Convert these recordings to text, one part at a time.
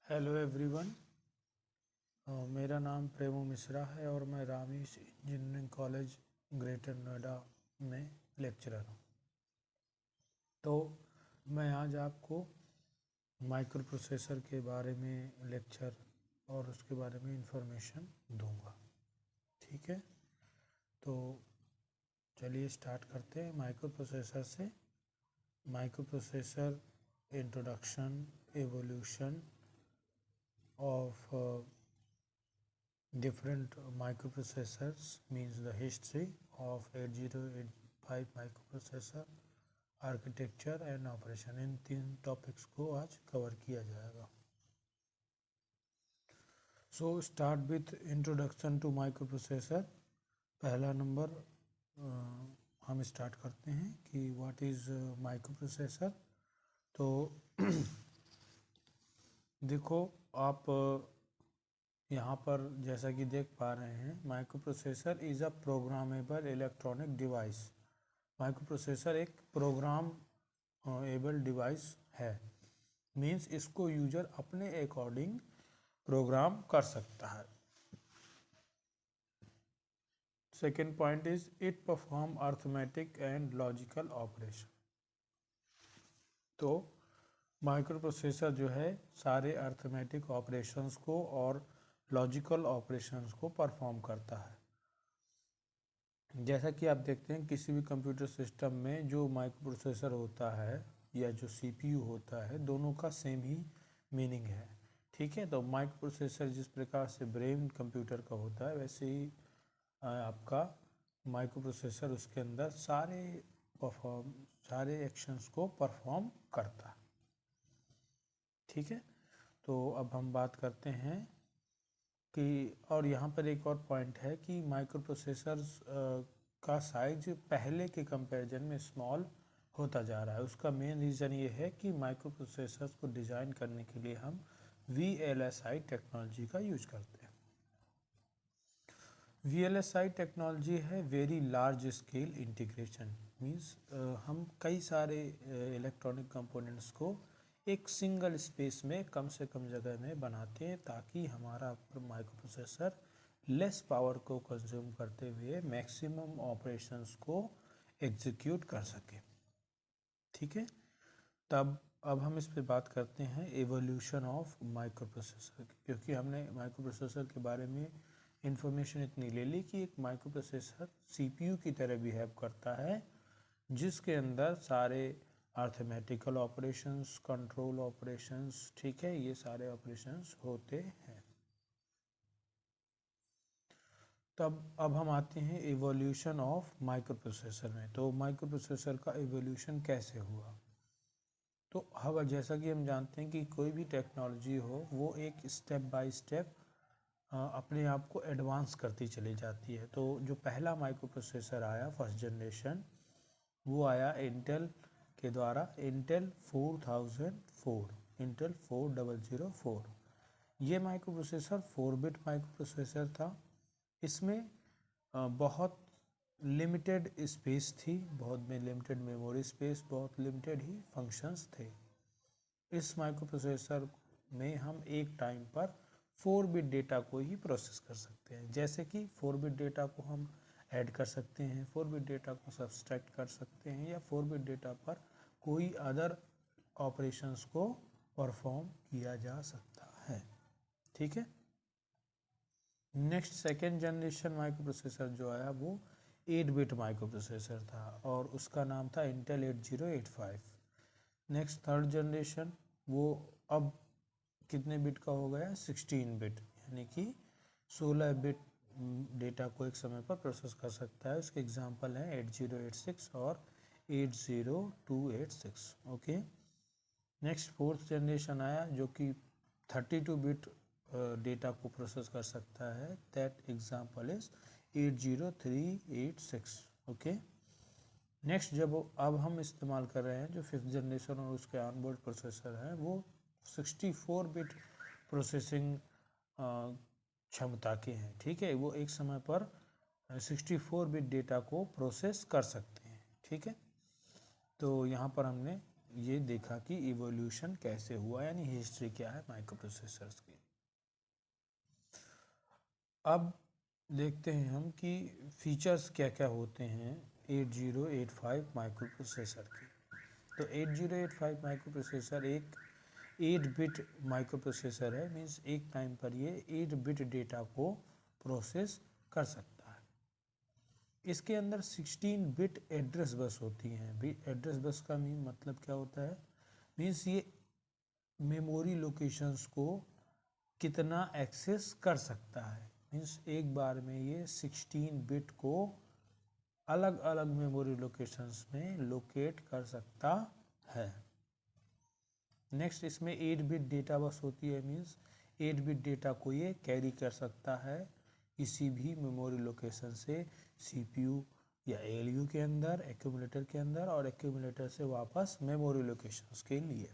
Hello everyone. मेरा नाम प्रेमू मिश्रा है और मैं Ramish engineering college greater Noida में लेक्चरर हूँ। तो मैं आज आपको माइक्रो प्रोसेसर के बारे में लेक्चर और उसके बारे में इंफॉर्मेशन दूंगा। ठीक है, तो चलिए स्टार्ट करते हैं माइक्रो प्रोसेसर से। Micro processor introduction, evolution of different microprocessors means the history of 8085 microprocessor architecture and operation. इन 3 टॉपिक्स को आज कवर किया जाएगा। So start with introduction to microprocessor. पहला नंबर हम स्टार्ट करते हैं कि व्हाट इज़ माइक्रोप्रोसेसर। तो देखो आप यहाँ पर जैसा कि देख पा रहे हैं, micro processor is a programmable electronic device. Micro processor एक प्रोग्राम एबल डिवाइस है, मीन्स इसको यूजर अपने अकॉर्डिंग प्रोग्राम कर सकता है। Second point is it perform arithmetic and logical operation. तो माइक्रो प्रोसेसर जो है सारे अर्थमेटिक ऑपरेशंस को और लॉजिकल ऑपरेशंस को परफॉर्म करता है। जैसा कि आप देखते हैं किसी भी कंप्यूटर सिस्टम में जो माइक्रो प्रोसेसर होता है या जो सीपीयू होता है, दोनों का सेम ही मीनिंग है। ठीक है, तो माइक्रो प्रोसेसर जिस प्रकार से ब्रेन कंप्यूटर का होता है, वैसे ही आपका माइक्रो प्रोसेसर उसके अंदर सारे एक्शंस को परफॉर्म करता है। ठीक है, तो अब हम बात करते हैं कि, और यहाँ पर एक और पॉइंट है कि माइक्रो प्रोसेसर्स का साइज पहले के कंपैरिजन में स्मॉल होता जा रहा है। उसका मेन रीज़न ये है कि माइक्रो प्रोसेसर्स को डिज़ाइन करने के लिए हम VLSI टेक्नोलॉजी का यूज करते हैं। VLSI टेक्नोलॉजी है very large scale integration, means हम कई सारे इलेक्ट्रॉनिक कंपोनेंट्स को एक सिंगल स्पेस में कम से कम जगह में बनाते हैं ताकि हमारा माइक्रो प्रोसेसर लेस पावर को कंज्यूम करते हुए मैक्सिमम ऑपरेशंस को एग्जीक्यूट कर सके। ठीक है, तब अब हम इस पे बात करते हैं एवोल्यूशन ऑफ माइक्रो प्रोसेसर, क्योंकि हमने माइक्रो प्रोसेसर के बारे में इंफॉर्मेशन इतनी ले ली कि एक माइक्रो प्रोसेसर CPU की तरह बिहेव करता है, जिसके अंदर सारे अर्थमेटिकल ऑपरेशंस, कंट्रोल ऑपरेशंस, ठीक है, ये सारे ऑपरेशंस होते हैं। तब अब हम आते हैं एवोल्यूशन ऑफ माइक्रो प्रोसेसर में। तो माइक्रो प्रोसेसर का एवोल्यूशन कैसे हुआ? तो अब जैसा कि हम जानते हैं कि कोई भी टेक्नोलॉजी हो वो एक स्टेप बाय स्टेप अपने आप को एडवांस करती चली जाती है। तो जो पहला माइक्रो प्रोसेसर आया फर्स्ट जनरेशन, वो आया इंटेल के द्वारा, इंटेल 4004, इंटेल 4004। ये micro processor 4 bit micro processor था। इसमें बहुत लिमिटेड स्पेस थी, बहुत में लिमिटेड मेमोरी स्पेस, बहुत लिमिटेड ही फंक्शंस थे। इस माइक्रो प्रोसेसर में हम एक टाइम पर 4 बिट डेटा को ही प्रोसेस कर सकते हैं। जैसे कि 4 बिट डेटा को हम ऐड कर सकते हैं, 4 बिट डेटा को सब्सट्रैक्ट कर सकते हैं, या 4 बिट डेटा पर कोई अदर ऑपरेशंस को परफॉर्म किया जा सकता है। ठीक है, next second generation micro processor जो आया वो 8 बिट माइक्रो प्रोसेसर था और उसका नाम था इंटेल 8085। नेक्स्ट थर्ड जनरेशन वो अब कितने बिट का हो गया? 16 बिट, यानी कि 16 बिट डेटा को एक समय पर प्रोसेस कर सकता है। उसके एग्जांपल हैं 8086 और 80286। ओके, नेक्स्ट फोर्थ जनरेशन आया जो कि 32 बिट डेटा को प्रोसेस कर सकता है। That example is 80386। Okay, next जब अब हम इस्तेमाल कर रहे हैं जो फिफ्थ जनरेशन और उसके ऑनबोर्ड प्रोसेसर हैं, वो 64 बिट प्रोसेसिंग क्षमता के हैं। ठीक है, वो एक समय पर 64 बिट डेटा को प्रोसेस कर सकते हैं। ठीक है, तो यहाँ पर हमने ये देखा कि इवोल्यूशन कैसे हुआ, यानी हिस्ट्री क्या है माइक्रो प्रोसेसर्स की। अब देखते हैं हम कि फीचर्स क्या क्या होते हैं 8085 माइक्रो प्रोसेसर के। तो 8085 माइक्रो प्रोसेसर एक 8 बिट माइक्रो प्रोसेसर है, मीन्स एक टाइम पर ये 8 बिट डेटा को प्रोसेस कर सकता है। इसके अंदर 16 बिट एड्रेस बस होती हैं। एड्रेस बस का मतलब क्या होता है, मीन्स ये मेमोरी लोकेशंस को कितना एक्सेस कर सकता है, मीन्स एक बार में ये 16 बिट को अलग अलग मेमोरी लोकेशंस में लोकेट कर सकता है। नेक्स्ट इसमें 8 बिट डेटा बस होती है, मीन्स 8 बिट डेटा को ये कैरी कर सकता है किसी भी मेमोरी लोकेशन से सीपीयू या एएलयू के अंदर, एक्यूमुलेटर के अंदर, और एक्यूमुलेटर से वापस मेमोरी लोकेशंस के लिए।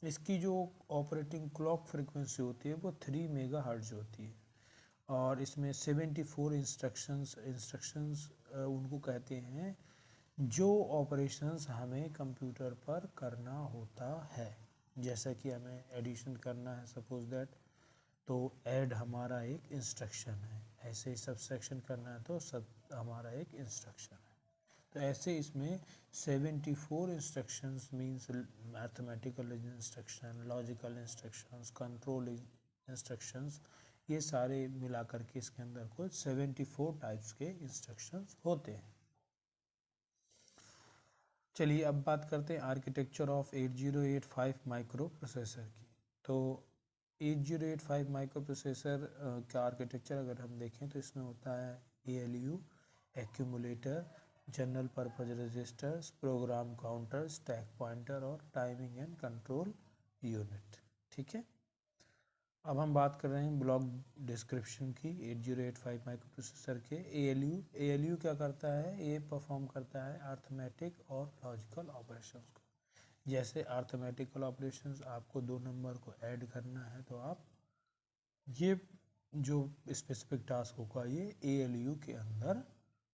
इसकी जो ऑपरेटिंग क्लॉक फ्रीक्वेंसी होती है वो 3 मेगाहर्ट्ज होती है, और इसमें 74 इंस्ट्रक्शंस उनको कहते हैं जो ऑपरेशंस हमें कंप्यूटर पर करना होता है। जैसा कि हमें एडिशन करना है सपोज दैट, तो ऐड हमारा एक इंस्ट्रक्शन है, ऐसे ही सब्सट्रैक्शन करना है तो सब हमारा एक इंस्ट्रक्शन है। तो ऐसे इसमें 74 instructions means mathematical instruction, logical instructions, control instructions, ये सारे मिला करके इसके अंदर कुल 74 टाइप्स के इंस्ट्रक्शंस होते हैं। चलिए अब बात करते हैं आर्किटेक्चर ऑफ 8085 माइक्रो प्रोसेसर की। तो 8085 माइक्रो प्रोसेसर का आर्किटेक्चर अगर हम देखें तो इसमें होता है ALU, accumulator, general purpose registers, program counter, stack pointer और टाइमिंग एंड कंट्रोल यूनिट। ठीक है, अब हम बात कर रहे हैं ब्लॉक डिस्क्रिप्शन की 8085 माइक्रो प्रोसेसर के। ALU क्या करता है, ये परफॉर्म करता है अर्थमेटिक और लॉजिकल ऑपरेशंस को। जैसे अर्थमेटिकल ऑपरेशंस, आपको 2 नंबर को ऐड करना है तो आप ये जो स्पेसिफिक टास्क होगा ये ALU के अंदर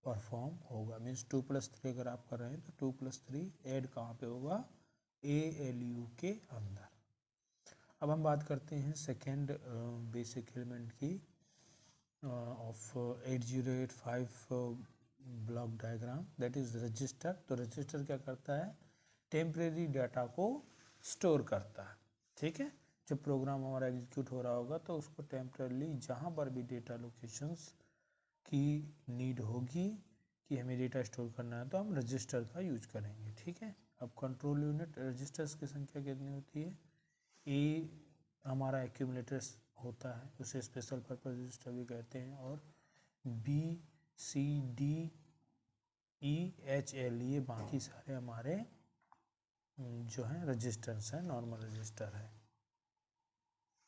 परफॉर्म होगा। मीन्स 2+3 अगर आप कर रहे हैं तो 2+3 ऐड कहाँ पे होगा, ALU के अंदर। अब हम बात करते हैं सेकेंड बेसिक एलिमेंट की of 8085 block diagram, that is register. तो रजिस्टर क्या करता है, टेम्परेरी डाटा को स्टोर करता है। ठीक है, जब प्रोग्राम हमारा एग्जीक्यूट हो रहा होगा तो उसको टेम्परेली जहाँ पर भी डेटा लोकेशंस की नीड होगी कि हमें डेटा स्टोर करना है तो हम रजिस्टर का यूज करेंगे। ठीक है, अब कंट्रोल यूनिट रजिस्टर्स की संख्या कितनी होती है, ए हमारा एक्यूमुलेटर्स होता है, उसे स्पेशल पर्पस रजिस्टर भी कहते हैं, और B, C, D, E, H, L ये बाकी सारे हमारे जो हैं रजिस्टर्स हैं, नॉर्मल रजिस्टर है।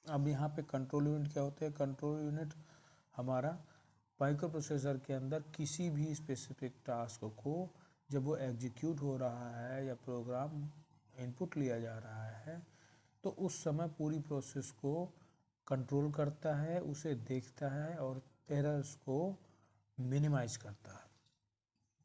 अब यहाँ पे कंट्रोल यूनिट क्या होते हैं, कंट्रोल यूनिट हमारा माइक्रो प्रोसेसर के अंदर किसी भी स्पेसिफिक टास्क को जब वो एग्जीक्यूट हो रहा है या प्रोग्राम इनपुट लिया जा रहा है तो उस समय पूरी प्रोसेस को कंट्रोल करता है, उसे देखता है और एरर्स को मिनिमाइज करता है।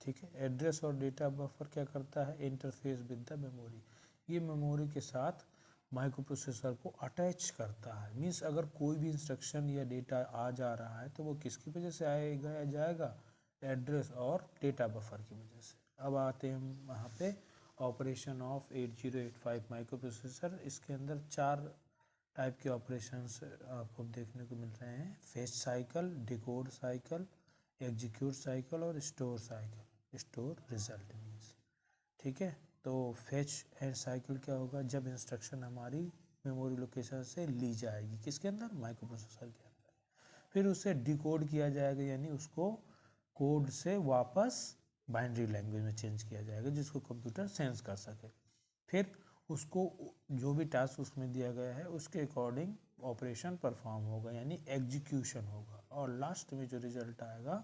ठीक है, एड्रेस और डेटा बफर क्या करता है, इंटरफेस विद द मेमोरी, ये मेमोरी के साथ माइक्रो प्रोसेसर को अटैच करता है। मीन्स अगर कोई भी इंस्ट्रक्शन या डेटा आ जा रहा है तो वो किसकी वजह से आएगा या जाएगा, एड्रेस और डेटा बफर की वजह से। अब आते हैं हम वहाँ पे ऑपरेशन ऑफ 8085 माइक्रो प्रोसेसर। इसके अंदर 4 टाइप के ऑपरेशंस आपको देखने को मिल रहे हैं, fetch cycle, decode cycle, execute cycle और store cycle, store result means. ठीक है, तो फेच एंड साइकिल क्या होगा, जब इंस्ट्रक्शन हमारी मेमोरी लोकेशन से ली जाएगी किसके अंदर, माइक्रो प्रोसेसर के अंदर, फिर उसे डिकोड किया जाएगा, यानी उसको कोड से वापस बाइनरी लैंग्वेज में चेंज किया जाएगा जिसको कंप्यूटर सेंस कर सके। फिर उसको जो भी टास्क उसमें दिया गया है उसके अकॉर्डिंग ऑपरेशन परफॉर्म होगा, यानी एग्जीक्यूशन होगा, और लास्ट में जो रिजल्ट आएगा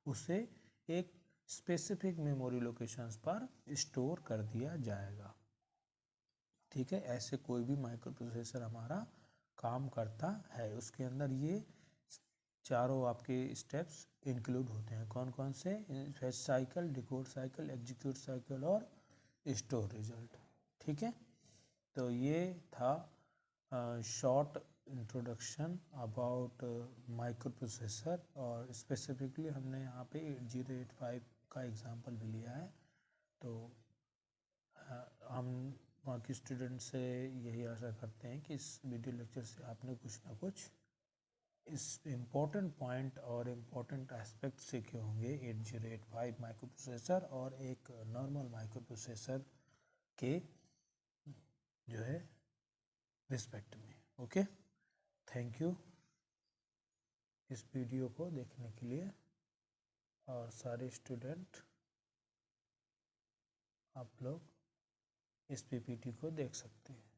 उसे एक स्पेसिफिक मेमोरी लोकेशंस पर स्टोर कर दिया जाएगा। ठीक है, ऐसे कोई भी माइक्रो प्रोसेसर हमारा काम करता है। उसके अंदर ये चारों आपके स्टेप्स इंक्लूड होते हैं। कौन कौन से, fetch cycle, decode cycle, execute cycle और स्टोर रिजल्ट। ठीक है, तो ये था short introduction about micro processor, और स्पेसिफिकली हमने यहाँ पे 8085 का एग्जांपल भी लिया है। तो हम बाकी स्टूडेंट से यही आशा करते हैं कि इस वीडियो लेक्चर से आपने कुछ ना कुछ इस इम्पोर्टेंट पॉइंट और इम्पोर्टेंट एस्पेक्ट सीखे होंगे 8085 माइक्रो प्रोसेसर और एक नॉर्मल माइक्रो प्रोसेसर के जो है रिस्पेक्ट में। ओके, थैंक यू इस वीडियो को देखने के लिए, और सारे स्टूडेंट आप लोग इस पीपीटी को देख सकते हैं।